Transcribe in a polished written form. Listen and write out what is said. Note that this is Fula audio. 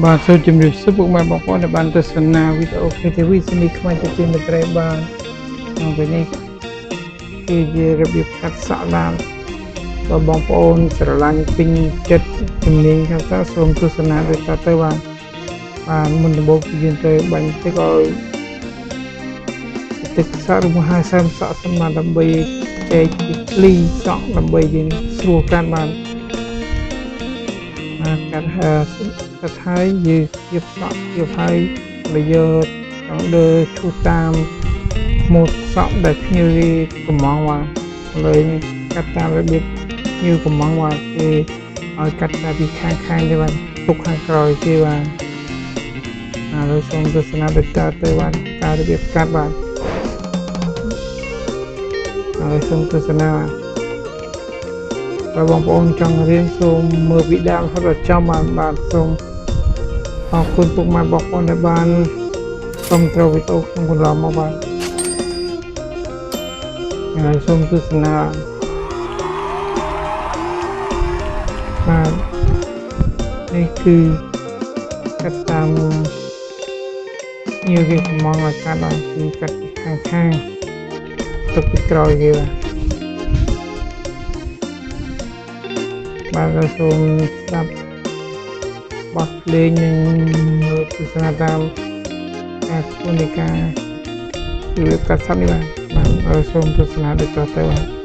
បាទសូមជម្រាបសួរពុកម៉ែបងប្អូនដែលបានទស្សនាវីដេអូ KTV ស្នីខ្មែរជាទីមេត្រីបាទក្នុងពេលនេះគឺជារបៀបកាត់សក់ឡានបើបងប្អូនស្រឡាញ់ពេញចិត្តជំនាញខាងសក់សូមទស្សនាដូចតទៅបាទមុនដំបូងគឺយើងត្រូវបាញ់ទឹកឲ្យទឹកសក់របស់ហាសែមសក់សិនបាទដើម្បីចែកពីភ្លីសក់ដើម្បីយើងស្រួលកាត់បាទកាត់ហើយយើងៀបសក់ៀបហើយបើយកចង់ដើរឈូសតាមម៉ូតសក់ដែលភ្ញៀវកំងបាទលើកាត់តាមរបៀបភ្ញៀវកំងបាទគេឲ្យកាត់តែពីខាងទេបាទទុកខាងក្រោយទេបាទឥឡូវសូមទស្សនាដូចតទៅបាទការរបៀបកាត់បាទឥឡូវសូមទស្សនាបើបងប្អូនចង់រៀនសូមមើលវីដេអូរហូតដល់ចប់បាទសូមអរគុណពុកម៉ែបងប្អូនដែលបានគាំទ្រវីដេអូក្នុងកន្លងមកបាទហើយសូមទស្សនាបាទនេះគឺកាត់តាមnhiều cái món là cá đòn thì cắt hàng tục cái rồi kìa bà ra xuống đập bật lên nhưng từ xa tam các con đi ca từ cắt sắp đi bà ra xuống từ xa được cho tới bạn